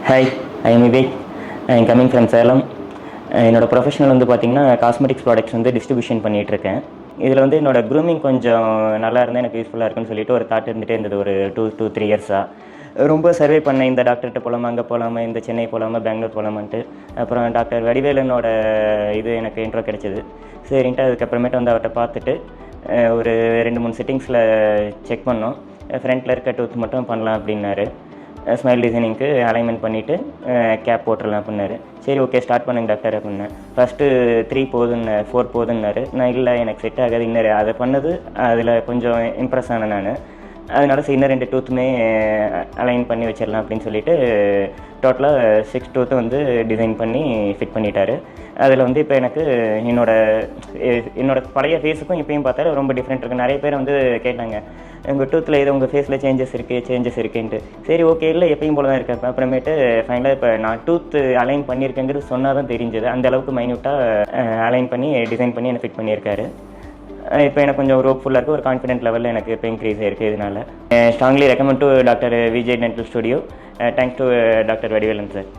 Hi, I am Vivek. I am coming from Salem. என்னோடய professional வந்து பார்த்திங்கன்னா காஸ்மெட்டிக்ஸ் ப்ராடக்ட்ஸ் வந்து டிஸ்ட்ரிபியூஷன் பண்ணிகிட்ருக்கேன். இதில் வந்து என்னோடய க்ரூமிங் கொஞ்சம் நல்லா இருந்தால் எனக்கு யூஸ்ஃபுல்லாக இருக்குன்னு சொல்லிட்டு ஒரு தாட் இருந்துகிட்டே இருந்தது ஒரு 2-3 இயர்ஸாக. ரொம்ப சர்வே பண்ணேன், இந்த டாக்டர்கிட்ட போகலாமா, அங்கே போகலாமா, இந்த சென்னை போகலாமா, பெங்களூர் போகலாமான்ட்டு. அப்புறம் டாக்டர் வடிவேலனோட இது எனக்கு இன்ட்ரோ கிடச்சிது. சரின்ட்டு அதுக்கப்புறமேட்டு வந்து அவர்கிட்ட பார்த்துட்டு ஒரு 2-3 செட்டிங்ஸில் செக் பண்ணோம். ஃப்ரண்ட்டில் இருக்க டூத் மட்டும் பண்ணலாம் அப்படின்னாரு. ஸ்மைல் டிசைனிங்க்கு அலைன்மெண்ட் பண்ணிவிட்டு கேப் போட்டுடலாம் அப்படின்னாரு. சரி, ஓகே, ஸ்டார்ட் பண்ணுங்க டாக்டர் அப்படின்னேன். ஃபஸ்ட்டு 3 போதுன்னு 4 போதுன்னாரு. நான் இல்லை, எனக்கு செட் ஆகாது, இன்னும் அதை பண்ணது அதில் கொஞ்சம் இம்ப்ரெஸ் ஆனேன் நான். அதனால சரி, இன்னும் 2 டூத்துமே அலைன் பண்ணி வச்சிடலாம் அப்படின்னு சொல்லிட்டு டோட்டலாக 6 டூத்து வந்து டிசைன் பண்ணி ஃபிட் பண்ணிட்டாரு. அதில் வந்து இப்போ எனக்கு என்னோட பழைய ஃபேஸுக்கும் இப்போயும் பார்த்தா ரொம்ப டிஃப்ரெண்ட் இருக்குது. நிறைய பேர் வந்து கேட்டாங்க, உங்கள் டூத்தில் இது உங்கள் ஃபேஸில் சேஞ்சஸ் இருக்குன்ட்டு. சரி, ஓகே, இல்லை எப்பயும் போல தான் இருக்கேன். அப்புறமேட்டு ஃபைனலாக இப்போ நான் டூத்து அலைன் பண்ணியிருக்கேங்கிறது சொன்னால் தான் தெரிஞ்சது. அந்தளவுக்கு மைன்யூட்டாக அலைன் பண்ணி டிசைன் பண்ணி என்னை ஃபிட் பண்ணியிருக்காரு. இப்போ எனக்கு கொஞ்சம் ஒரு ஹோப்ஃபுல்லாக இருக்குது, ஒரு கான்ஃபிடென்ட் லெவலில் எனக்கு இப்போ இன்க்ரீஸ் ஆகிருக்கு. இதனால் strongly recommend to doctor Vijay dental studio. Thanks to doctor Vadivelan sir.